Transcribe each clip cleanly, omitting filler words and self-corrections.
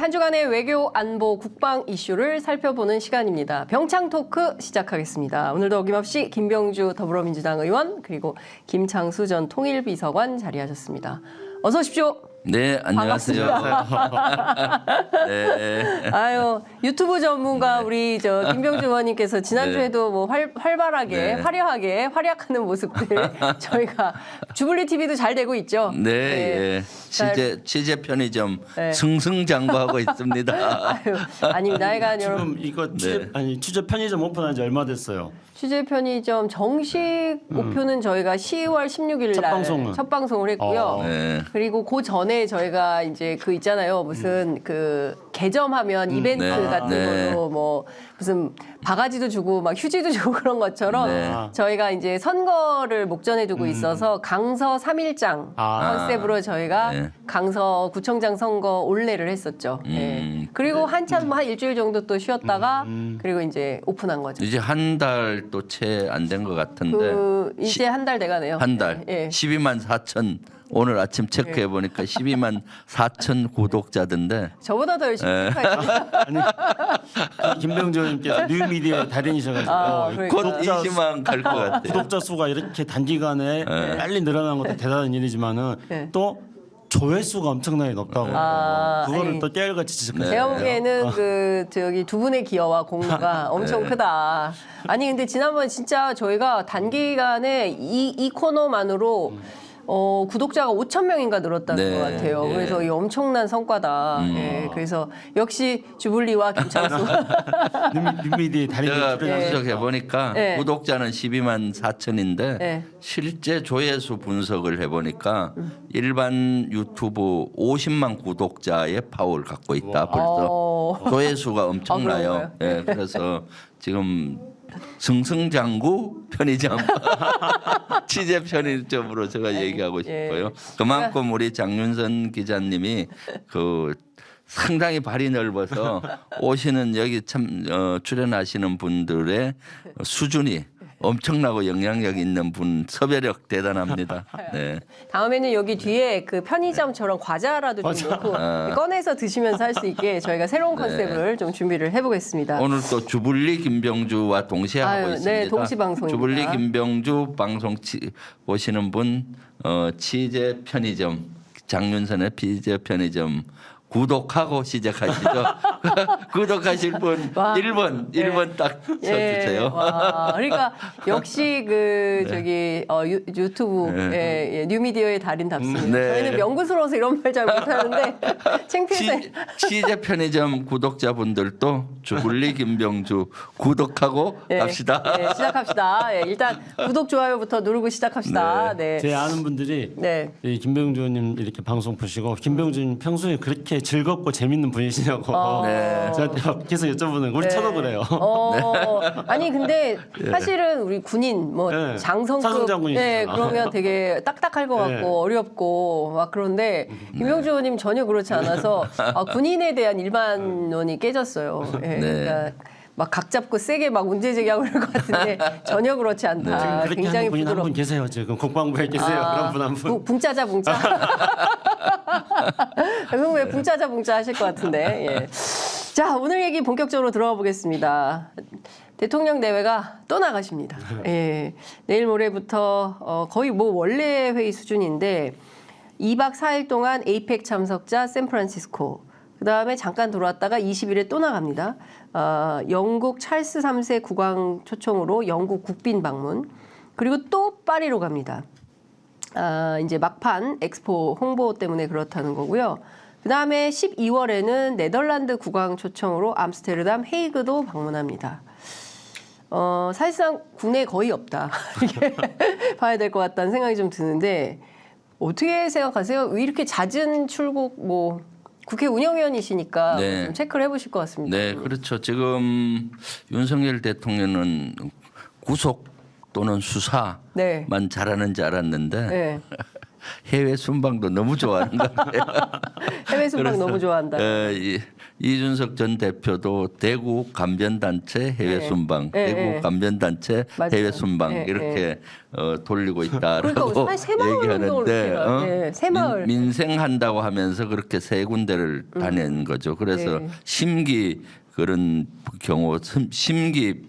한 주간의 외교, 안보, 국방 이슈를 살펴보는 시간입니다. 병창 토크 시작하겠습니다. 오늘도 어김없이 김병주 더불어민주당 의원 그리고 김창수 전 통일비서관 자리하셨습니다. 어서 오십시오. 네, 안녕하세요. 네. 아유, 유튜브 전문가 우리 저 김병주 의원님께서 지난주에도 뭐 활발하게 화려하게 활약하는 모습들 저희가 주블리 TV도 잘 되고 있죠. 네, 예. 취재 편의점 네. 승승장구하고 있습니다. 아유, 아닙니다. 하여간 여러분 지금 이거 취재 편의점 오픈한 지 얼마 됐어요? 취재 편의점 정식 목표는 저희가 10월 16일 날 첫 방송을 했고요. 네. 그리고 그 전에 저희가 이제 그 있잖아요. 무슨 그 개점하면 이벤트 네. 같은 네. 걸로 뭐 무슨 바가지도 주고 막 휴지도 주고 그런 것처럼 네. 저희가 이제 선거를 목전에 두고 있어서 강서 3일장 컨셉으로 저희가 네. 강서 구청장 선거 올레를 했었죠. 네. 그리고 한참 한 일주일 정도 또 쉬었다가 그리고 이제 오픈한 거죠. 이제 한 달도 채 안 된 것 같은데 그 이제 한 달 돼가네요. 한 달 예. 12만 4천 오늘 아침 체크해 보니까 12만 4천 구독자던데. 저보다 더 열심히 생각하시죠. 김병주 의원님께서 뉴미디어의 달인이셔가지고 그러니까. 곧 20만 갈 것 같아요. 구독자 수가 이렇게 단기간에 빨리 늘어난 것도 대단한 일이지만은 네. 또 조회수가 엄청나게 높다고 그거를 아니, 또 깨알같이 지적해요. 제가 보기에는 그 저기 두 분의 기여와 공로가 엄청 크다. 아니 근데 지난번 진짜 저희가 단기간에 이 코너만으로 구독자가 5천 명인가 늘었다는 네, 것 같아요. 예. 그래서 이 엄청난 성과다. 예, 그래서 역시 주블리와 김창수. 뉴미디어의 달인이 제가 출연하셔서 분석해 보니까 네. 구독자는 12만 4천인데 네. 실제 조회수 분석을 해 보니까 일반 유튜브 50만 구독자의 파워를 갖고 있다. 벌써 조회수가 엄청나요. 그런가요? 예, 그래서 지금 승승장구 편의점 취재 편의점으로 제가 얘기하고 싶어요. 그만큼 우리 장윤선 기자님이 그 상당히 발이 넓어서 오시는 여기 참 출연하시는 분들의 수준이 엄청나고 영향력 있는 분 섭외력 대단합니다. 네. 다음에는 여기 뒤에 그 편의점처럼 과자라도 좀 넣고 꺼내서 드시면서 할 수 있게 저희가 새로운 컨셉을 좀 준비를 해보겠습니다. 오늘 또 주블리 김병주와 동시에 하고 있습니다. 네, 동시 방송입니다. 주블리 김병주 방송 보시는 분 취재 편의점 장윤선의 취재 편의점 구독하고 시작하시죠. 구독하실 분 1번 딱 써주세요. 와, 그러니까 역시 그 저기 유튜브 뉴미디어의 달인답습니다. 네. 저희는 명구스러워서 이런 말 잘 못하는데 창피해서 취재 편의점 구독자분들도 주블리 김병주 구독하고 갑시다. 네, 시작합시다. 일단 구독 좋아요부터 누르고 시작합시다. 네. 제 아는 분들이 네. 이 김병주 의원님 이렇게 방송 보시고 김병주 의원님 평소에 그렇게 즐겁고 재밌는 분이시냐고 제가 계속 여쭤보는 거 우리 쳐도 그래요. 아니 근데 사실은 우리 군인 뭐 장성급 사성장군이시잖아. 그러면 되게 딱딱할 것 같고 어렵고 막 그런데 김병주 의원님 전혀 그렇지 않아서 군인에 대한 일반론이 깨졌어요. 그러니까 막 각 잡고 세게 막 문제 제기하고 그럴 것 같은데 전혀 그렇지 않다. 지금 그렇게 굉장히 하는 분이 한 분 부드럽고. 계세요. 지금 국방부에 계세요. 그런 분 한 분. 붕짜자 붕짜. 그럼 왜 붕짜자 붕짜 하실 것 같은데. 예. 자 오늘 얘기 본격적으로 들어가 보겠습니다. 대통령 대회가 또 나가십니다. 예. 내일 모레부터 거의 뭐 원래 회의 수준인데 2박 4일 동안 에이펙 참석자 샌프란시스코. 그다음에 잠깐 돌아왔다가 20일에 또 나갑니다. 영국 찰스 3세 국왕 초청으로 영국 국빈 방문. 그리고 또 파리로 갑니다. 이제 막판 엑스포 홍보 때문에 그렇다는 거고요. 그다음에 12월에는 네덜란드 국왕 초청으로 암스테르담 헤이그도 방문합니다. 사실상 국내에 거의 없다. 이렇게 봐야 될 것 같다는 생각이 좀 드는데 어떻게 생각하세요? 왜 이렇게 잦은 출국 뭐 국회 운영위원이시니까 네. 좀 체크를 해보실 것 같습니다. 네, 그렇죠. 지금 윤석열 대통령은 구속 또는 수사만 잘하는 줄 알았는데 해외 순방도 너무 좋아하는 것 같아요. 해외 순방 너무 좋아한다. 이준석 전 대표도 대구 감변단체 해외 순방, 대구 감변단체 맞아요. 해외 순방 이렇게 돌리고 있다라고 그러니까 새마을 운동을 얘기하는데 새마을 민생한다고 하면서 그렇게 세 군데를 다닌 거죠. 그래서 네. 심기 그런 경우 심기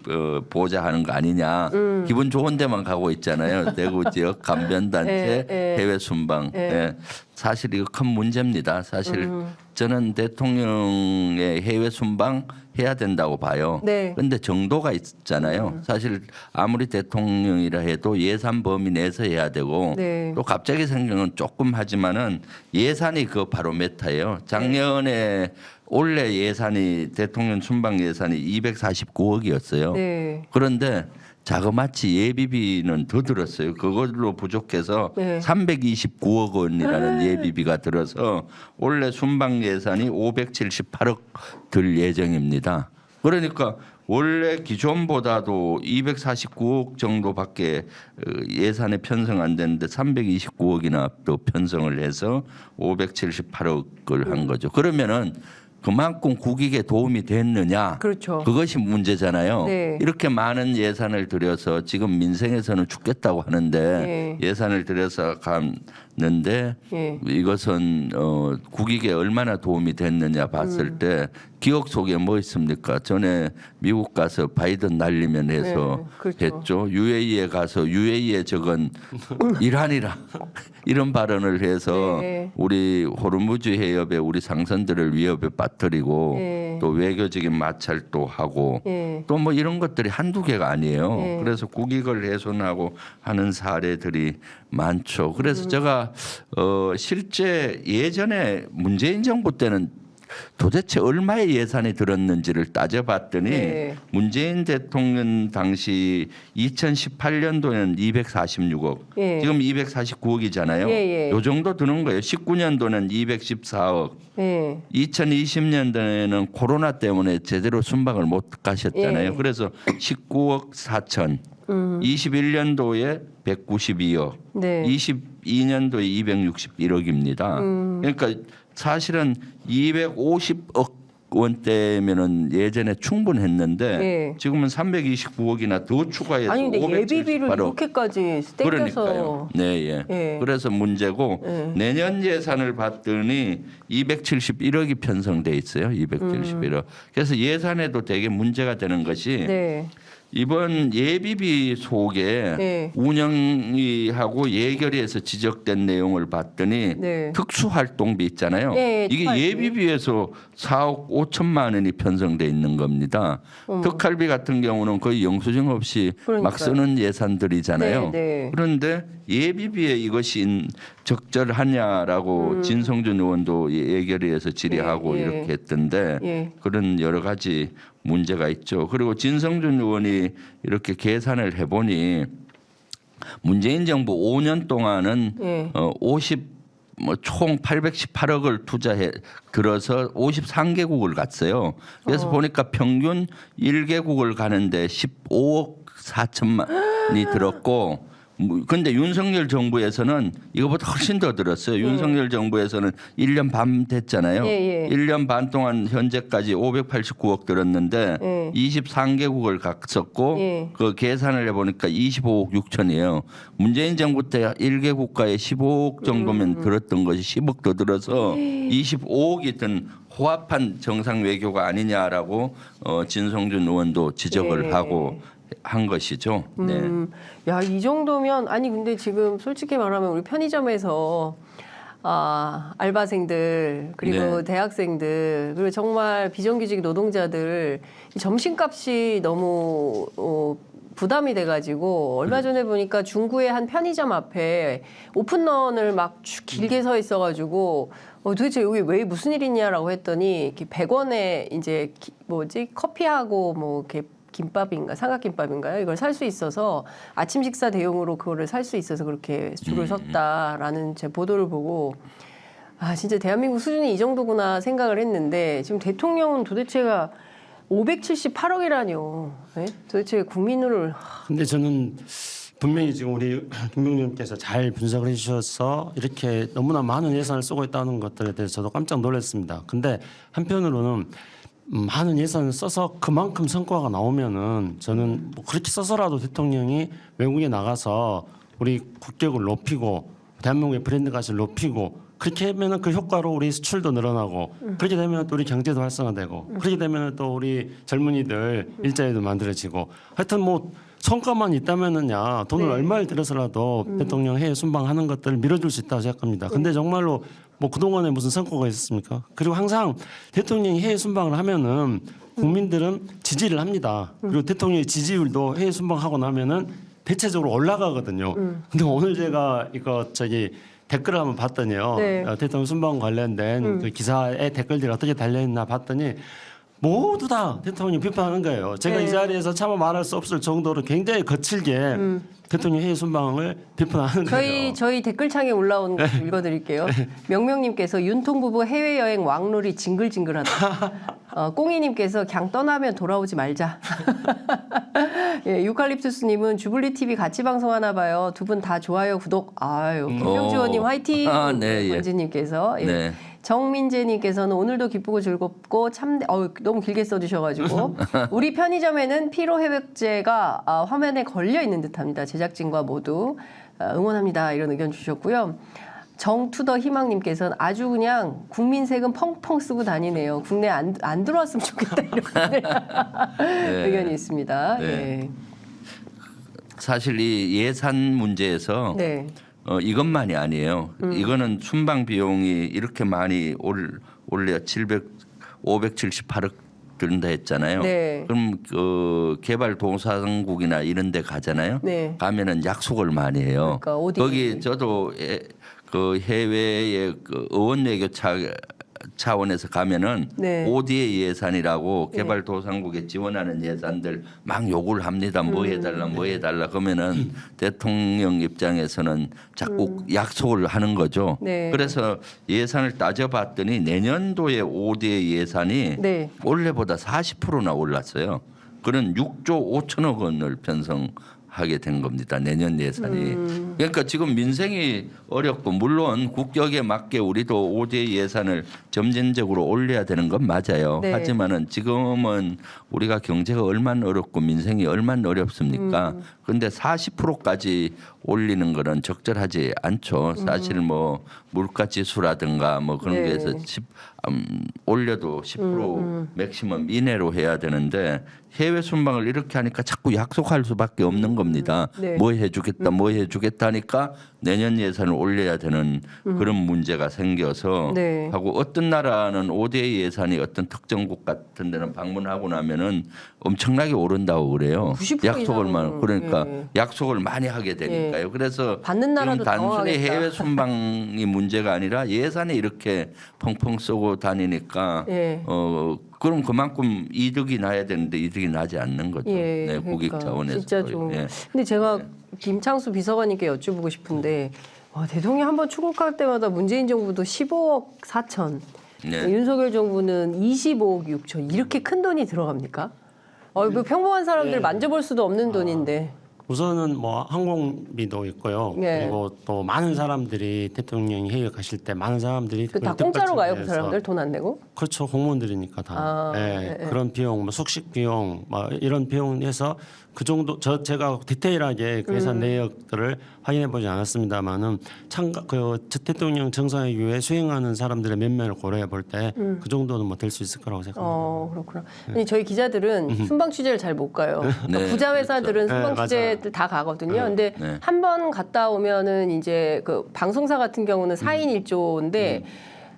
보좌하는 거 아니냐. 기분 좋은 데만 가고 있잖아요. 대구 지역 감변단체 해외 순방. 예. 사실 이거 큰 문제입니다. 사실 저는 대통령의 해외 순방 해야 된다고 봐요. 그런데 정도가 있잖아요. 사실 아무리 대통령이라 해도 예산 범위 내에서 해야 되고 또 갑자기 생긴 건 조금 하지만은 예산이 그 바로 메타예요. 작년에 올해 예산이 대통령 순방 예산이 249억이었어요. 그런데 자그마치 예비비는 더 들었어요. 그걸로 부족해서 329억 원이라는 예비비가 들어서 올해 순방 예산이 578억 들 예정입니다. 그러니까 원래 기존보다도 249억 정도밖에 예산에 편성 안 되는데 329억이나 또 편성을 해서 578억을 한 거죠. 그러면은 그만큼 국익에 도움이 됐느냐? 그렇죠. 그것이 문제잖아요. 네. 이렇게 많은 예산을 들여서 지금 민생에서는 죽겠다고 하는데 예산을 들여서 갔는데 이것은 국익에 얼마나 도움이 됐느냐 봤을 때 기억 속에 뭐 있습니까? 전에 미국 가서 바이든 날리면 해서 그렇죠. 했죠. UAE에 가서 UAE에 적은 이란이라 이런 발언을 해서 우리 호르무즈 해협에 우리 상선들을 위협에 빠뜨리고 또 외교적인 마찰도 하고 또 뭐 이런 것들이 한두 개가 아니에요. 그래서 국익을 훼손하고 하는 사례들이 많죠. 그래서 제가 실제 예전에 문재인 정부 때는 도대체 얼마의 예산이 들었는지를 따져봤더니 문재인 대통령 당시 2018년도에는 246억, 지금 249억이잖아요. 요 정도 드는 거예요. 19년도는 214억, 2020년도에는 코로나 때문에 제대로 순방을 못 가셨잖아요. 그래서 19억 4천, 21년도에 192억, 22년도에 261억입니다. 그러니까 사실은 250억 원대면은 예전에 충분했는데 지금은 329억이나 더 추가해서 아니 근데 578억. 예비비를 이렇게까지 땡겨서 그러니까요. 그래서 문제고 내년 예산을 봤더니 271억이 편성돼 있어요. 271억. 그래서 예산에도 되게 문제가 되는 것이 이번 예비비 속에 운영위하고 예결위에서 지적된 내용을 봤더니 특수활동비 있잖아요. 이게 예비비에서 4억 5천만 원이 편성돼 있는 겁니다. 특활비 같은 경우는 거의 영수증 없이 막 쓰는 예산들이잖아요. 그런데 예비비에 이것이 적절하냐라고 진성준 의원도 예결위에서 질의하고 이렇게 했던데 그런 여러 가지 문제가 있죠. 그리고 진성준 의원이 이렇게 계산을 해보니 문재인 정부 5년 동안은 총 818억을 투자해 들어서 53개국을 갔어요. 그래서 보니까 평균 1개국을 가는데 15억 4천만이 들었고 근데 윤석열 정부에서는 이거보다 훨씬 더 들었어요. 윤석열 정부에서는 1년 반 됐잖아요. 1년 반 동안 현재까지 589억 들었는데 23개국을 갔었고 그 계산을 해보니까 25억 6천이에요. 문재인 정부 때 1개국가에 15억 정도면 들었던 것이 10억 더 들어서 25억이 든 호합한 정상 외교가 아니냐라고 진성준 의원도 지적을 하고 한 것이죠. 야, 이 정도면 아니 근데 지금 솔직히 말하면 우리 편의점에서 알바생들 그리고 대학생들 그리고 정말 비정규직 노동자들 이 점심값이 너무 부담이 돼가지고 얼마 전에 보니까 중구의 한 편의점 앞에 오픈런을 막 길게 서 있어가지고 도대체 여기 왜 무슨 일 있냐라고 했더니 이렇게 100원에 이제 커피하고 뭐 이렇게 김밥인가 삼각김밥인가요? 이걸 살 수 있어서 아침 식사 대용으로 그거를 살 수 있어서 그렇게 줄을 섰다라는 제 보도를 보고 진짜 대한민국 수준이 이 정도구나 생각을 했는데 지금 대통령은 도대체가 578억이라뇨. 네? 도대체 국민을 근데 저는 분명히 지금 우리 김병준님께서 잘 분석을 해주셔서 이렇게 너무나 많은 예산을 쓰고 있다는 것들에 대해서 저도 깜짝 놀랐습니다. 근데 한편으로는 많은 예산을 써서 그만큼 성과가 나오면은 저는 뭐 그렇게 써서라도 대통령이 외국에 나가서 우리 국격을 높이고 대한민국의 브랜드 가치를 높이고 그렇게 하면은 그 효과로 우리 수출도 늘어나고 그렇게 되면 또 우리 경제도 활성화되고 그렇게 되면 또 우리 젊은이들 일자리도 만들어지고 하여튼 뭐 성과만 있다면은야 돈을 네. 얼마를 들여서라도 대통령 해외 순방하는 것들을 밀어줄 수 있다고 생각합니다. 근데 정말로 뭐 그동안에 무슨 성과가 있었습니까? 그리고 항상 대통령이 해외 순방을 하면은 국민들은 지지를 합니다. 그리고 대통령의 지지율도 해외 순방하고 나면은 대체적으로 올라가거든요. 근데 오늘 제가 이거 댓글을 한번 봤더니요. 네. 대통령 순방 관련된 그 기사에 댓글들이 어떻게 달려있나 봤더니 모두 다 대통령 비판하는 거예요. 제가 네. 이 자리에서 차마 말할 수 없을 정도로 굉장히 거칠게 대통령 해외 순방을 비판하는 거예요. 저희 댓글창에 올라온 거 읽어드릴게요. 명명님께서 윤통 부부 해외 여행 왕놀이 징글징글하다. 꽁이님께서 그냥 떠나면 돌아오지 말자. 예, 유칼립투스님은 주블리 TV 같이 방송하나 봐요. 두 분 다 좋아요 구독. 아유 김영주원님 화이팅. 아, 네, 예. 권지님께서 예. 네. 정민재님께서는 오늘도 기쁘고 즐겁고 참 너무 길게 써주셔가지고 우리 편의점에는 피로 회복제가 화면에 걸려 있는 듯합니다. 제작진과 모두 응원합니다. 이런 의견 주셨고요. 정투더 희망님께서는 아주 그냥 국민 세금 펑펑 쓰고 다니네요. 국내 안 들어왔으면 좋겠다 이런 의견이 있습니다. 네. 예. 사실 이 예산 문제에서 네. 이것만이 아니에요. 이거는 순방 비용이 이렇게 많이 올려 578억 든다 했잖아요. 네. 그럼 그 개발도상국이나 이런 데 가잖아요. 네. 가면은 약속을 많이 해요. 그러니까 어디 거기 저도 그 해외의 그 의원 외교 차원에서 가면은 네. ODA 예산이라고 개발도상국에 지원하는 예산들 막 요구를 합니다. 뭐 해달라 뭐 해달라 그러면은 대통령 입장에서는 자꾸 약속을 하는 거죠. 네. 그래서 예산을 따져봤더니 내년도의 ODA 예산이 네. 올해보다 40%나 올랐어요. 그런 6조 5천억 원을 편성하게 된 겁니다. 내년 예산이. 그러니까 지금 민생이 어렵고 물론 국격에 맞게 우리도 ODA 예산을 점진적으로 올려야 되는 건 맞아요. 네. 하지만은 지금은 우리가 경제가 얼마나 어렵고 민생이 얼마나 어렵습니까? 그런데 40%까지 올리는 거는 적절하지 않죠. 사실 뭐 물가 지수라든가 뭐 그런 네. 게 해서 올려도 10% 맥시멈 이내로 해야 되는데 해외 순방을 이렇게 하니까 자꾸 약속할 수밖에 없는 겁니다. 네. 뭐 해주겠다, 뭐 해주겠다 하니까 내년 예산을 올려야 되는 그런 문제가 생겨서 네. 하고 어떤 나라는 ODA 예산이 어떤 특정국 같은 데는 방문하고 나면은 엄청나게 오른다고 그래요. 90% 약속을 이상은, 많이 그러니까 예. 약속을 많이 하게 되니까요. 그래서 받는 나라도 지금 단순히 당황하겠다. 해외 순방이 문제가 아니라 예산이 이렇게 펑펑 쏘고 다니니까 예. 그럼 그만큼 이득이 나야 되는데 이득이 나지 않는 거죠. 예, 네, 국익 그러니까 차원에서. 진짜 좀. 예. 근데 제가 김창수 비서관님께 여쭈보고 싶은데 대통령 한번 출국할 때마다 문재인 정부도 15억 4천, 네. 윤석열 정부는 25억 6천 이렇게 큰 돈이 들어갑니까? 뭐 평범한 사람들 만져볼 수도 없는 돈인데. 우선은 뭐 항공비도 있고요. 네. 그리고 또 많은 사람들이 대통령이 해외 가실 때 많은 사람들이 다 그걸 공짜로 가요, 그 뜻받치기 사람들 위해서 돈 안 내고? 그렇죠. 공무원들이니까 다. 아, 예, 네, 그런 비용, 뭐 숙식 비용, 뭐 이런 비용에서 그 정도 제가 디테일하게 그 예산 내역들을 확인해 보지 않았습니다만은 대통령 정상회의에 수행하는 사람들의 면면을 고려해 볼 때 그 정도는 뭐 될 수 있을 거라고 생각합니다. 그렇구나. 아니, 저희 기자들은 순방 취재를 잘 못 가요. 그러니까 네, 부자 회사들은 그렇죠. 순방 네, 취재들 다 가거든요. 근데 네. 한 번 갔다 오면은 이제 그 방송사 같은 경우는 4인 1조인데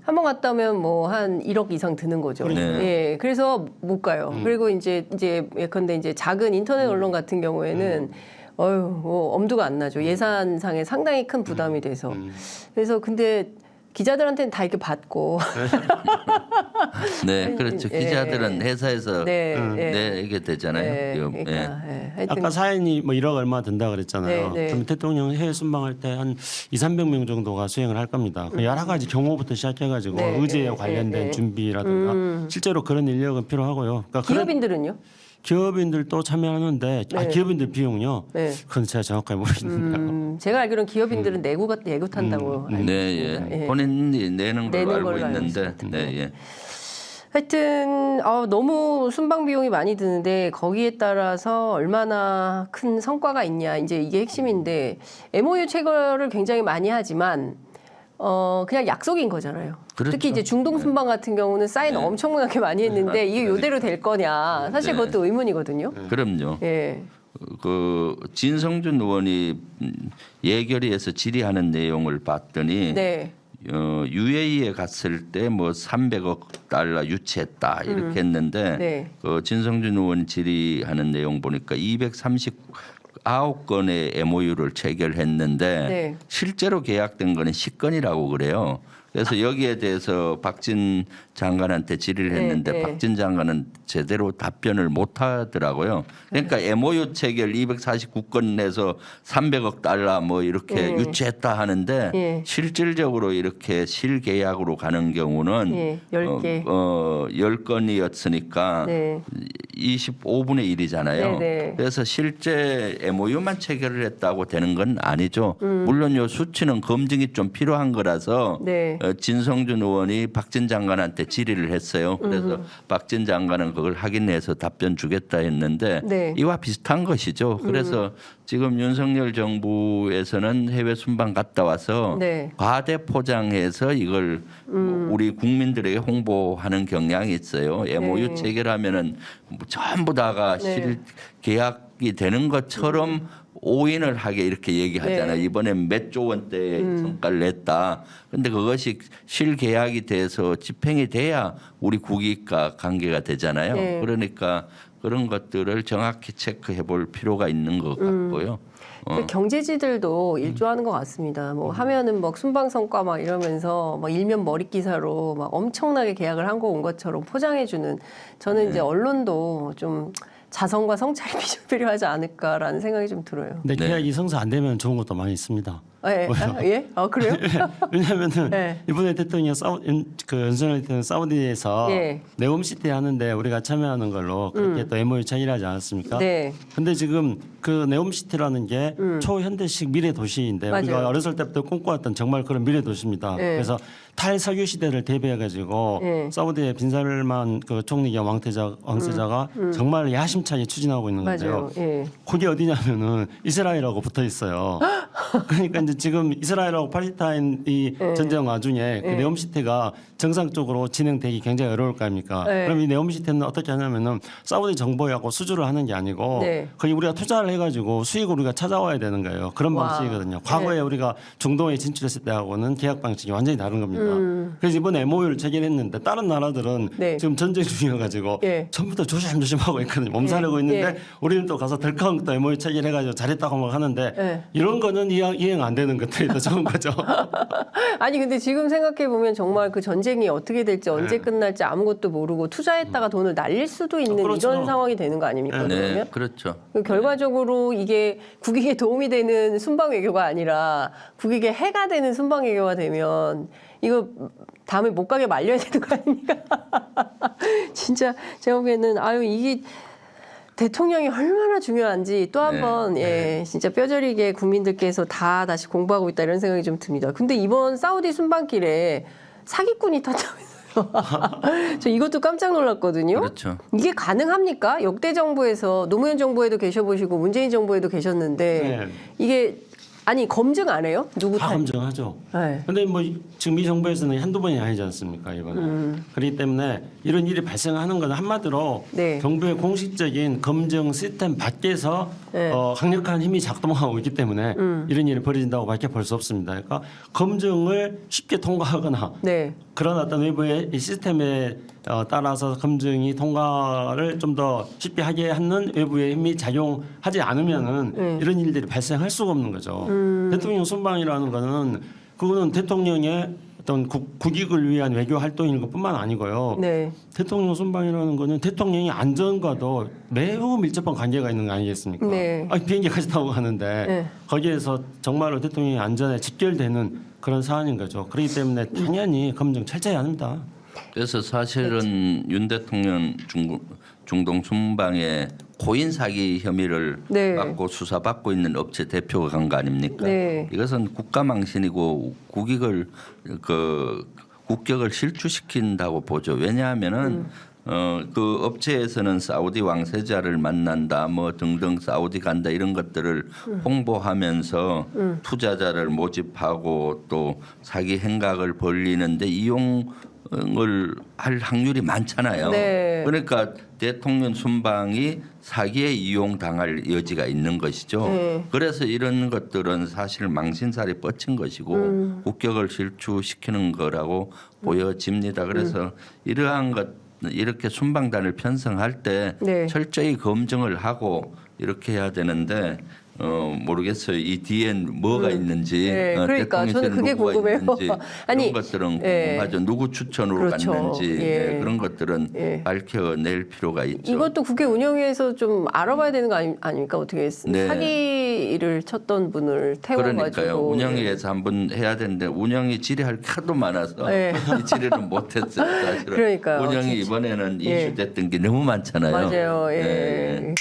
한 번 갔다 오면 뭐 한 1억 이상 드는 거죠. 네. 예, 그래서 못 가요. 그리고 이제 예컨대 이제 작은 인터넷 언론 같은 경우에는 뭐 엄두가 안 나죠. 예산상에 상당히 큰 부담이 돼서. 그래서 근데 기자들한테는 다 이렇게 받고. 네, 그렇죠. 예, 기자들은 회사에서 네, 예. 내게 되잖아요. 네, 지금. 그러니까, 하여튼 아까 사연이 뭐 1억 얼마 든다 그랬잖아요. 네, 네. 그럼 대통령 해외 순방할 때 한 200~300명 정도가 수행을 할 겁니다. 그 여러 가지 경호부터 시작해가지고 네, 의제에 네, 관련된 네. 준비라든가 실제로 그런 인력은 필요하고요. 그러니까 그런 기업인들은요? 기업인들도 참여하는데 네. 기업인들 비용요. 네. 그건 제가 정확하게 모르겠네요. 제가 알기로는 기업인들은 내고 탄다고 알고 네, 있습니다. 예. 예. 본인이 내는 걸로 내는 알고 걸로 알고 있는데, 있습니다. 네, 예. 하여튼 너무 순방 비용이 많이 드는데 거기에 따라서 얼마나 큰 성과가 있냐 이제 이게 핵심인데 MOU 체결을 굉장히 많이 하지만 그냥 약속인 거잖아요. 그렇죠. 특히 이제 중동 순방 같은 경우는 사인 엄청나게 많이 했는데 이게 요대로 될 거냐 사실 그것도 의문이거든요. 그럼요. 예. 그 진성준 의원이 예결위에서 질의하는 내용을 봤더니 네. UAE에 갔을 때 뭐 300억 달러 유치했다 이렇게 했는데 네. 그 진성준 의원 질의하는 내용 보니까 239건의 MOU를 체결했는데 네. 실제로 계약된 거는 10건이라고 그래요. 그래서 여기에 대해서 박진 장관한테 질의를 했는데 네. 박진 장관은 제대로 답변을 못 하더라고요. 그러니까 MOU 체결 249건 내서 300억 달러 뭐 이렇게 유치했다 하는데 예. 실질적으로 이렇게 실계약으로 가는 경우는 예, 10개. 10건이었으니까 네. 25분의 1이잖아요. 네. 그래서 실제 MOU만 체결을 했다고 되는 건 아니죠. 물론 요 수치는 검증이 좀 필요한 거라서 네. 진성준 의원이 박진 장관한테 질의를 했어요. 그래서 박진 장관은 그걸 확인해서 답변 주겠다 했는데 네. 이와 비슷한 것이죠. 그래서 지금 윤석열 정부에서는 해외 순방 갔다 와서 네. 과대 포장해서 이걸 우리 국민들에게 홍보하는 경향이 있어요. MOU 체결하면은 전부 다가 네. 실 계약이 되는 것처럼 오인을 하게 이렇게 얘기하잖아요. 네. 이번엔 몇 조 원대의 성과를 냈다. 그런데 그것이 실계약이 돼서 집행이 돼야 우리 국익과 관계가 되잖아요. 네. 그러니까 그런 것들을 정확히 체크해 볼 필요가 있는 것 같고요. 그 경제지들도 일조하는 것 같습니다. 뭐 하면은 막 순방 성과 막 이러면서 막 일면 머릿 기사로 막 엄청나게 계약을 한 거 온 것처럼 포장해주는 저는 이제 언론도 좀 자성과 성찰이 필요하지 않을까라는 생각이 좀 들어요. 근데 네. 계약이 성사 안 되면 좋은 것도 많이 있습니다. 예? 예? 그래요? 왜냐하면은 네. 이번에 대통령 윤석열 대통령 사우디에서 예. 네옴시티 하는데 우리가 참여하는 걸로 그렇게 또 MOU 체결하지 않았습니까? 네. 근데 지금 그 네옴시티라는 게 초현대식 미래 도시인데 맞아요. 우리가 어렸을 때부터 꿈꿔왔던 정말 그런 미래 도시입니다. 예. 그래서 탈석유 시대를 대비해 가지고 예. 사우디의 빈살만 그 총리 겸 왕세자가 정말 야심차게 추진하고 있는 건데요. 맞아요. 예. 그게 어디냐면은 이스라엘하고 붙어 있어요. 그러니까 이제 지금 이스라엘하고 팔레스타인 이 전쟁 와중에 그 네옴시티가 정상적으로 진행되기 굉장히 어려울 거 아닙니까? 네. 그럼 이 네옴시티는 어떻게 하냐면은 사우디 정부하고 수주를 하는 게 아니고 네. 거기 우리가 투자를 해가지고 수익을 우리가 찾아와야 되는 거예요. 그런 와. 방식이거든요. 과거에 우리가 중동에 진출했을 때하고는 계약 방식이 완전히 다른 겁니다. 그래서 이번에 MOU를 체결했는데 다른 나라들은 네. 지금 전쟁 중이어가지고 예. 전부 다 조심조심하고 있거든요. 몸살고 예. 있는데 예. 우리는 또 가서 덜컹 또 MOU 체결해가지고 잘했다고 막 하는데 예. 이런 거는 이행 안 되는 것들이 더 좋은 거죠. 아니 근데 지금 생각해 보면 정말 그 전쟁이 어떻게 될지 언제 끝날지 아무것도 모르고 투자했다가 돈을 날릴 수도 있는 그렇죠. 이런 상황이 되는 거 아닙니까? 네, 그러면? 그렇죠. 결과적으로 이게 국익에 도움이 되는 순방 외교가 아니라 국익에 해가 되는 순방 외교가 되면 이거 다음에 못 가게 말려야 되는 거 아닙니까? 진짜 제가 보기에는 이게 대통령이 얼마나 중요한지 또 한 번 진짜 뼈저리게 국민들께서 다 다시 공부하고 있다 이런 생각이 좀 듭니다. 근데 이번 사우디 순방길에 사기꾼이 탔다면서요. 저 이것도 깜짝 놀랐거든요. 그렇죠. 이게 가능합니까? 역대 정부에서 노무현 정부에도 계셔보시고 문재인 정부에도 계셨는데 네. 이게 아니 검증 안 해요? 누구 다 탓? 검증하죠. 네. 근데 뭐 지금 이 정부에서는 한두 번이 아니지 않습니까 이번에. 그렇기 때문에 이런 일이 발생하는 건 한마디로 네. 정부의 공식적인 검증 시스템 밖에서 네. 강력한 힘이 작동하고 있기 때문에 이런 일이 벌어진다고 밖에 볼 수 없습니다. 그러니까 검증을 쉽게 통과하거나 네. 그런 어떤 외부의 이 시스템에 따라서 검증이 통과를 좀 더 쉽게 하게 하는 외부의 힘이 작용하지 않으면은 이런 일들이 발생할 수가 없는 거죠. 대통령 순방이라는 거는 그거는 대통령의 어떤 국익을 위한 외교 활동인 것뿐만 아니고요. 네. 대통령 순방이라는 거는 대통령의 안전과도 매우 밀접한 관계가 있는 거 아니겠습니까? 네. 비행기까지 타고 가는데 네. 거기에서 정말로 대통령의 안전에 직결되는 그런 사안인 거죠. 그렇기 때문에 당연히 검증 철저히 합니다. 그래서 사실은 윤 대통령 중동 순방에 코인 사기 혐의를 네. 받고 수사받고 있는 업체 대표가 간 거 아닙니까? 네. 이것은 국가 망신이고 국익을 국격을 실추시킨다고 보죠. 왜냐하면은 그 업체에서는 사우디 왕세자를 만난다, 뭐 등등 사우디 간다 이런 것들을 홍보하면서 투자자를 모집하고 또 사기 행각을 벌리는데 이용을 할 확률이 많잖아요. 네. 그러니까 대통령 순방이 사기에 이용당할 여지가 있는 것이죠. 네. 그래서 이런 것들은 사실 망신살이 뻗친 것이고 국격을 실추시키는 거라고 보여집니다. 그래서 이러한 것 이렇게 순방단을 편성할 때 네. 철저히 검증을 하고 이렇게 해야 되는데 모르겠어요. 이 뒤엔 뭐가 있는지. 네, 그러니까 저는 그게 누구가 궁금해요. 있는지 아니, 그런 것들은 예. 궁금하죠. 누구 추천으로 그렇죠. 갔는지 예. 그런 것들은 예. 밝혀낼 필요가 있죠. 이것도 국회 운영위에서 좀 알아봐야 되는 거 아닙니까? 어떻게 네. 사기를 쳤던 분을 태워가지고. 그러니까요. 운영위에서 한번 해야 되는데 운영이 질의할 게 하도 많아서 네. 이 질의를 못했어요. 사실은. 그러니까요. 운영이 진짜. 이번에는 예. 이슈됐던 게 너무 많잖아요. 맞아요. 예. 네.